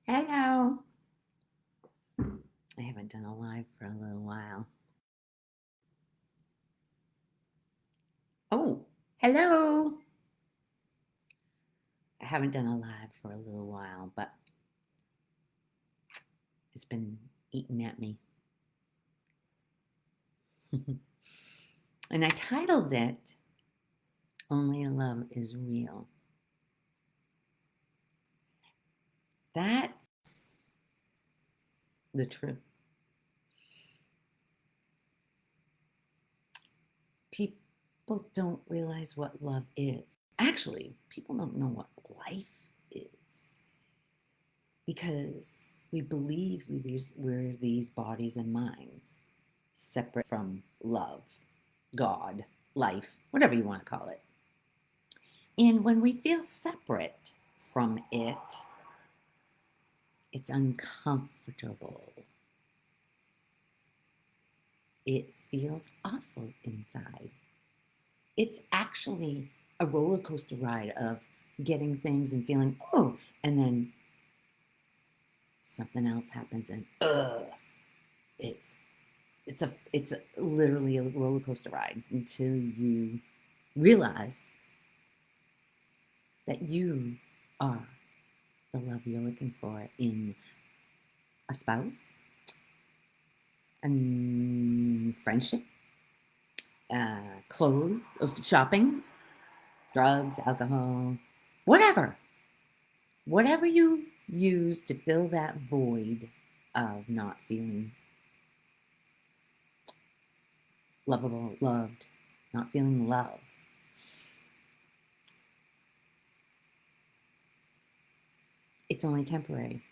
Hello. I haven't done a live for a little while. Oh, hello. I haven't done a live for a little while, but it's been eating at me. And I titled it Only Love is Real. That's the truth. People don't realize what love is. Actually, people don't know what life is because we believe we're these bodies and minds separate from love, God, life, whatever you want to call it. And when we feel separate from it, it's uncomfortable. It feels awful inside. It's actually a roller coaster ride of getting things and feeling, oh, and then something else happens and, it's it's literally a roller coaster ride until you realize that you are the love you're looking for in a spouse, and friendship, clothes, shopping, drugs, alcohol, whatever. Whatever you use to fill that void of not feeling lovable, loved, not feeling love. It's only temporary.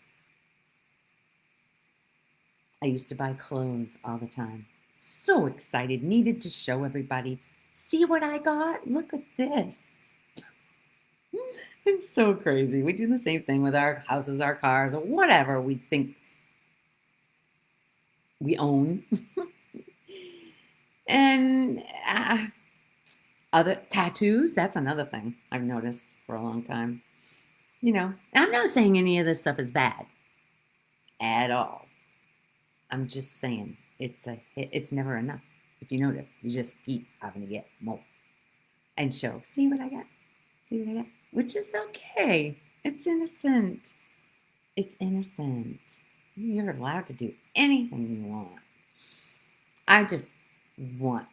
I used to buy clothes all the time. So excited, needed to show everybody. See what I got? Look at this. It's so crazy. We do the same thing with our houses, our cars, or whatever we think we own. And other tattoos, that's another thing I've noticed for a long time. I'm not saying any of this stuff is bad at all. I'm just saying it's never enough. If you notice, you just keep having to get more and show. See what I got? See what I got? Which is okay. It's innocent. It's innocent. You're allowed to do anything you want. I just want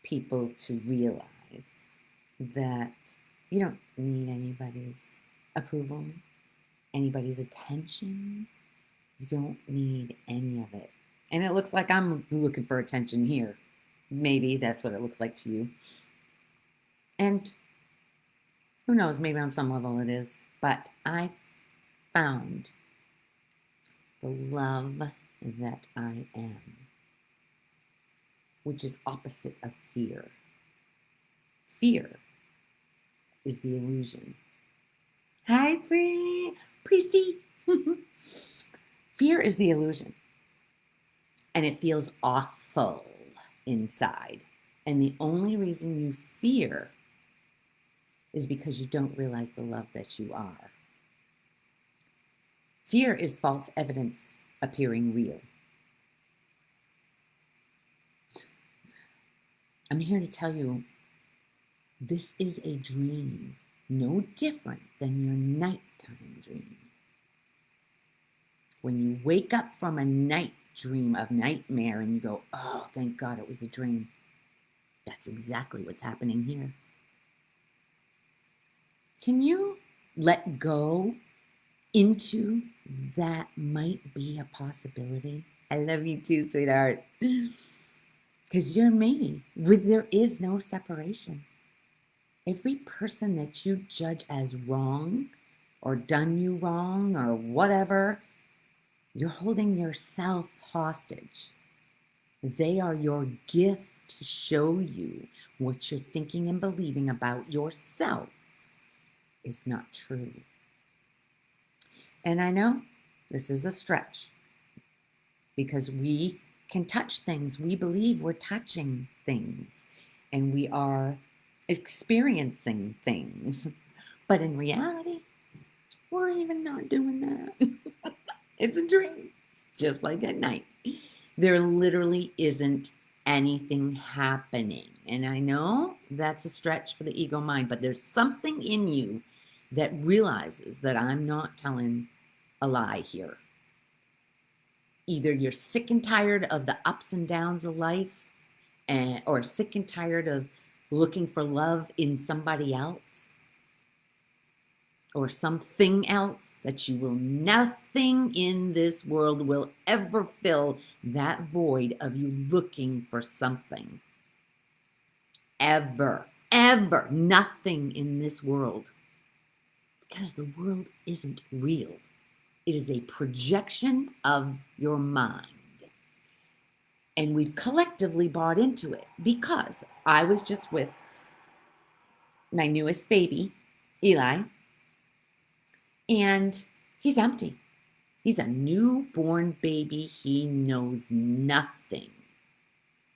people to realize that you don't need anybody's approval, anybody's attention. You don't need any of it. And it looks like I'm looking for attention here. Maybe that's what it looks like to you. And who knows, maybe on some level it is. But I found the love that I am, which is opposite of fear. Fear is the illusion. Hi, Prissy. Fear is the illusion. And it feels awful inside. And the only reason you fear is because you don't realize the love that you are. Fear is false evidence appearing real. I'm here to tell you this is a dream, no different than your nighttime dream. When you wake up from a night dream of nightmare and you go, oh, thank God it was a dream, that's exactly what's happening here. Can you let go into that might be a possibility? I love you too, sweetheart. Because you're me. There is no separation. Every person that you judge as wrong or done you wrong or whatever, you're holding yourself hostage. They are your gift to show you what you're thinking and believing about yourself is not true. And I know this is a stretch because we can touch things. We believe we're touching things and we are experiencing things. But in reality, We're even not doing that. It's a dream, just like at night. There literally isn't anything happening. And I know that's a stretch for the ego mind, but there's something in you that realizes that I'm not telling a lie here. Either you're sick and tired of the ups and downs of life, or sick and tired of looking for love in somebody else or something else, that you will, nothing in this world will ever fill that void of you looking for something. Ever, ever. Nothing in this world. Because the world isn't real. It is a projection of your mind. And we've collectively bought into it, because I was just with my newest baby, Eli, and he's empty. He's a newborn baby. He knows nothing.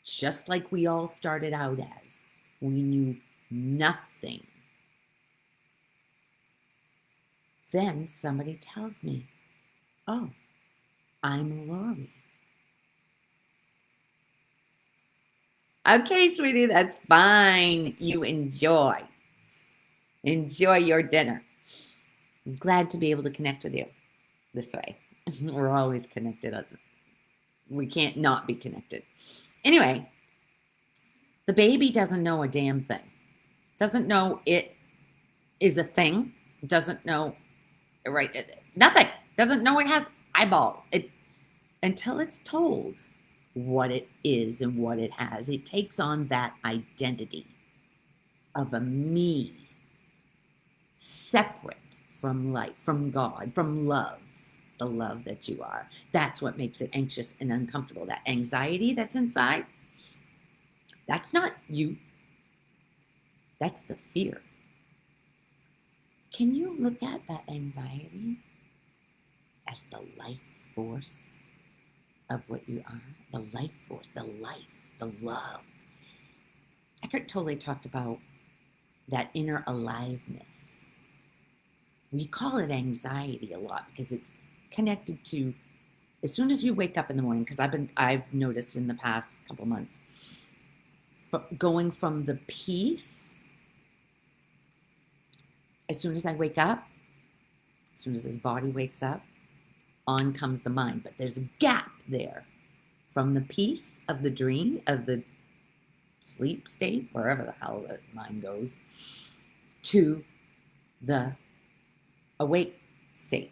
Just like we all started out as. We knew nothing. Then somebody tells me, oh, I'm Lori. Okay, sweetie, that's fine. You enjoy. Enjoy your dinner. I'm glad to be able to connect with you this way. We're always connected. We can't not be connected. Anyway, the baby doesn't know a damn thing. Doesn't know it is a thing. Doesn't know, right? Nothing. Doesn't know it has eyeballs. Until it's told what it is and what it has, it takes on that identity of a me, separate from life, from God, from love, the love that you are. That's what makes it anxious and uncomfortable. That anxiety that's inside, that's not you. That's the fear. Can you look at that anxiety as the life force of what you are? The life force, the life, the love. Eckhart Tolle talked about that inner aliveness. We call it anxiety a lot because it's connected to, as soon as you wake up in the morning, because I've noticed in the past couple months, going from the peace, as soon as I wake up, as soon as his body wakes up, on comes the mind. But there's a gap there from the peace of the dream, of the sleep state, wherever the hell the mind goes, to the awake state.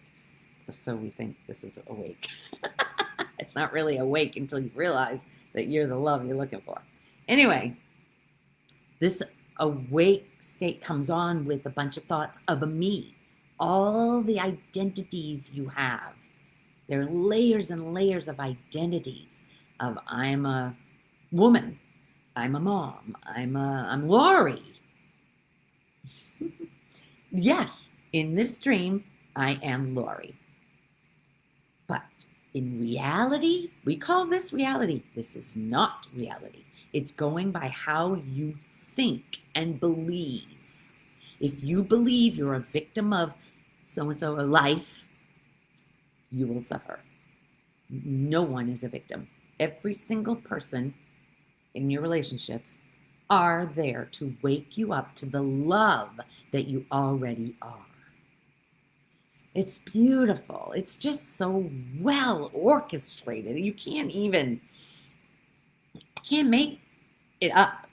So we think this is awake. It's not really awake until you realize that you're the love you're looking for. Anyway, this awake state comes on with a bunch of thoughts of a me. All the identities you have. There are layers and layers of identities of I'm a woman, I'm a mom, I'm Lori. Yes, in this dream, I am Lori. But in reality, we call this reality. This is not reality. It's going by how you think and believe. If you believe you're a victim of so-and-so a life, you will suffer. No one is a victim. Every single person in your relationships are there to wake you up to the love that you already are. It's beautiful. It's just so well orchestrated. You can't I can't make it up.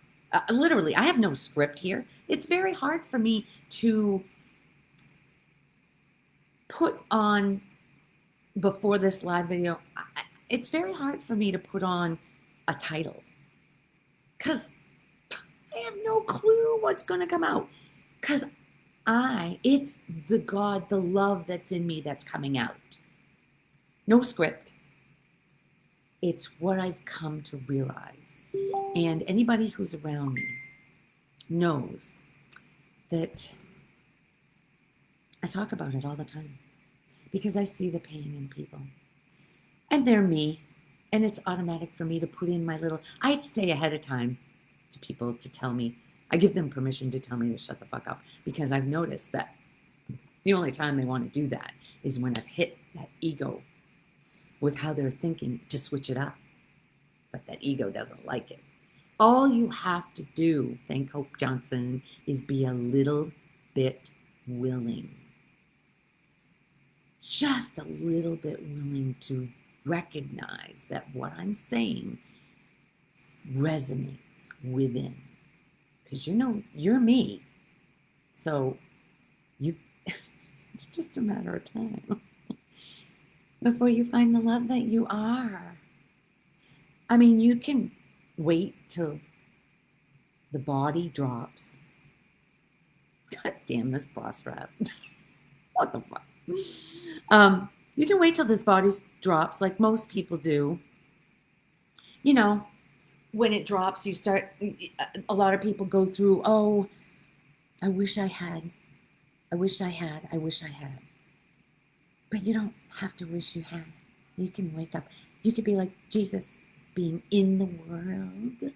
Literally, I have no script here. It's very hard for me to put on, before this live video, it's very hard for me to put on a title because I have no clue what's going to come out. Because it's the God, the love that's in me that's coming out. No script. It's what I've come to realize. And anybody who's around me knows that I talk about it all the time because I see the pain in people. And they're me. And it's automatic for me to put in my little, I'd say ahead of time to people to tell me, I give them permission to tell me to shut the fuck up because I've noticed that The only time they want to do that is when I've hit that ego with how they're thinking to switch it up. But that ego doesn't like it. All you have to do, thank Hope Johnson, is be a little bit willing. Just a little bit willing to recognize that what I'm saying resonates within. Because you're me. So it's just a matter of time before you find the love that you are. I mean, you can wait till the body drops. God damn this bra strap. What the fuck? You can wait till this body drops like most people do. You know, when it drops, a lot of people go through, oh, I wish I had. I wish I had. I wish I had. But you don't have to wish you had. You can wake up. You could be like Jesus, being in the world.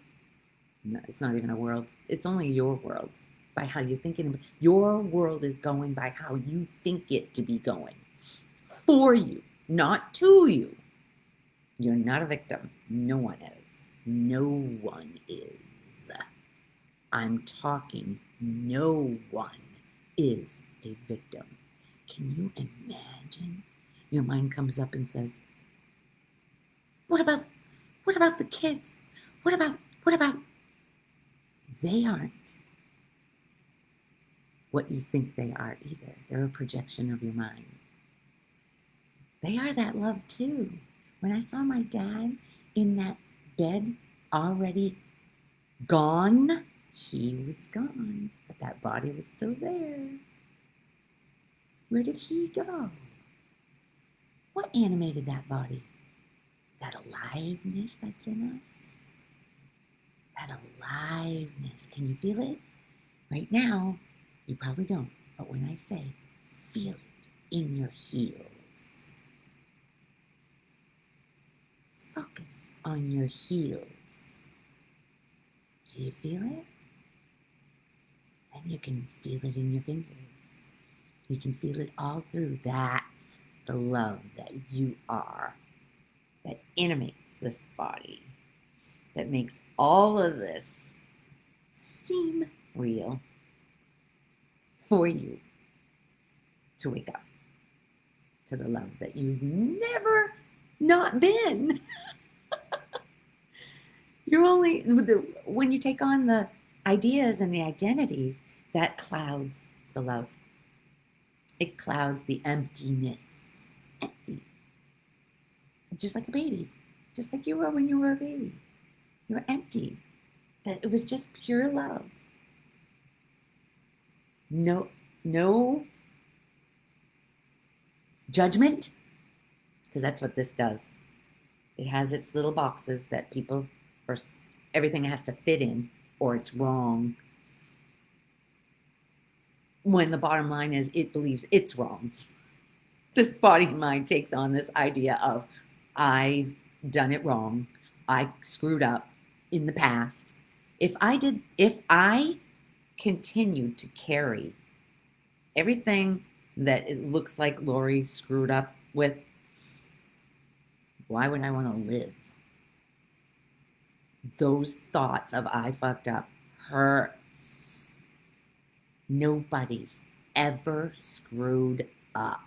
No, it's not even a world. It's only your world by how you're thinking. Your world is going by how you think it to be going. For you, not to you. You're not a victim. No one is. No one is. I'm talking, no one is a victim. Can you imagine? Your mind comes up and says, what about the kids? What about? They aren't what you think they are either. They're a projection of your mind. They are that love too. When I saw my dad in that bed already gone, he was gone, but that body was still there. Where did he go? What animated that body? That aliveness that's in us? That aliveness. Can you feel it? Right now, you probably don't, but when I say, feel it in your heels. Focus on your heels. Do you feel it? Then you can feel it in your fingers. You can feel it all through. That's the love that you are, that animates this body, that makes all of this seem real for you to wake up to the love that you've never not been. You're only, when you take on the ideas and the identities, that clouds the love. It clouds the emptiness. Empty. Just like a baby. Just like you were when you were a baby. You were empty. That it was just pure love. No judgment, because that's what this does. It has its little boxes that people, or everything has to fit in, or it's wrong. When the bottom line is it believes it's wrong. This body and mind takes on this idea of, I've done it wrong. I screwed up in the past. If I continued to carry everything that it looks like Lori screwed up with, why would I want to live? Those thoughts of I fucked up hurts. Nobody's ever screwed up.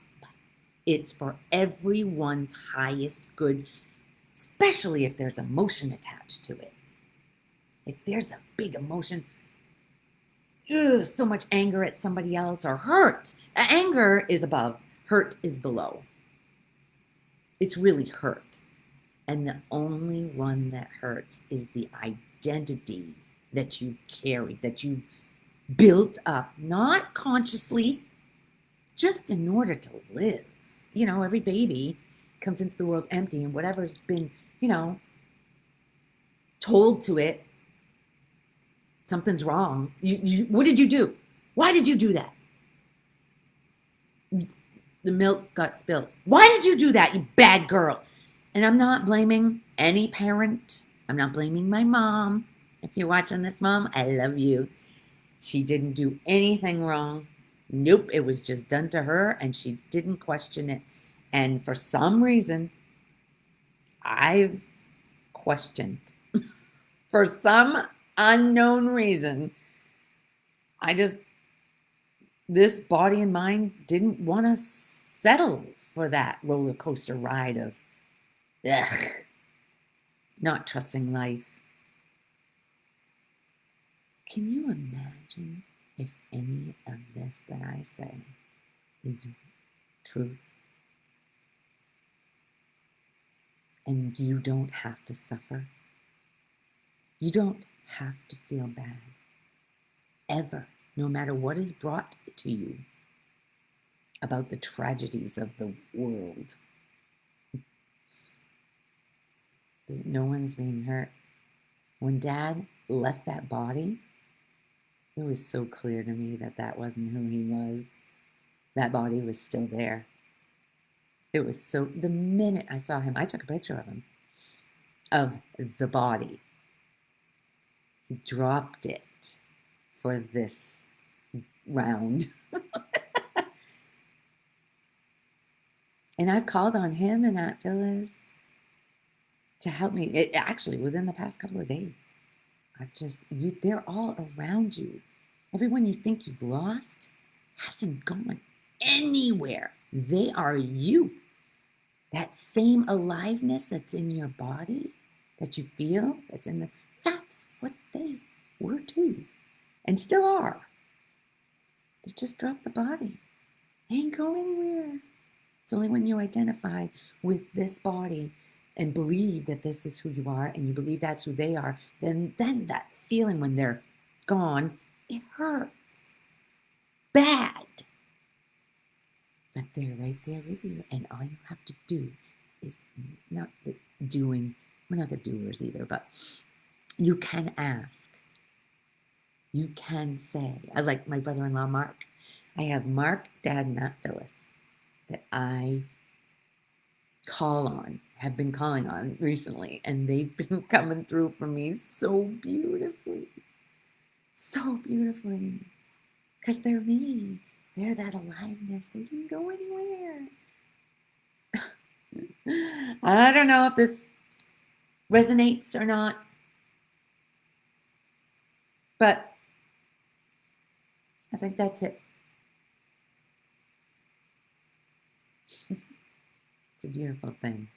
It's for everyone's highest good, especially if there's emotion attached to it. If there's a big emotion, so much anger at somebody else, or hurt. Anger is above, hurt is below. It's really hurt. And the only one that hurts is the identity that you carry, that you built up, not consciously, just in order to live. You know, every baby comes into the world empty, and whatever's been, told to it, something's wrong. What did you do? Why did you do that? The milk got spilled. Why did you do that, you bad girl? And I'm not blaming any parent. I'm not blaming my mom. If you're watching this, Mom, I love you. She didn't do anything wrong. Nope, it was just done to her and she didn't question it. And for some reason, I've questioned. For some unknown reason, I just, this body and mind didn't want to settle for that roller coaster ride of, ugh, not trusting life. Can you imagine if any of this that I say is truth? And you don't have to suffer. You don't have to feel bad. Ever, no matter what is brought to you about the tragedies of the world. No one's being hurt. When Dad left that body, it was so clear to me that that wasn't who he was. That body was still there. It was so, the minute I saw him, I took a picture of him, of the body. He dropped it for this round. And I've called on him and Aunt Phyllis to help me. It, actually, within the past couple of days, they're all around you. Everyone you think you've lost hasn't gone anywhere. They are you. That same aliveness that's in your body, that you feel, that's what they were too, and still are. They just dropped the body. They ain't going anywhere. It's only when you identify with this body and believe that this is who you are and you believe that's who they are, then that feeling when they're gone, it hurts bad. But they're right there with you, and all you have to do is not the doing. We're not the doers either, but you can ask. You can say, I like my brother-in-law, Mark. I have Mark, Dad, and Aunt Phyllis that I call on, have been calling on recently, and they've been coming through for me so beautifully. So beautifully. Because they're me. They're that aliveness. They didn't go anywhere. I don't know if this resonates or not, but I think that's it. It's a beautiful thing.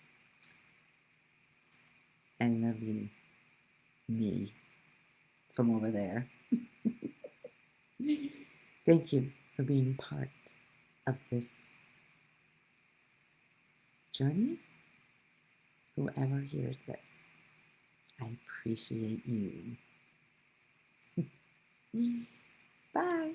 I love you, me, from over there. Thank you for being part of this journey. Whoever hears this, I appreciate you. Bye.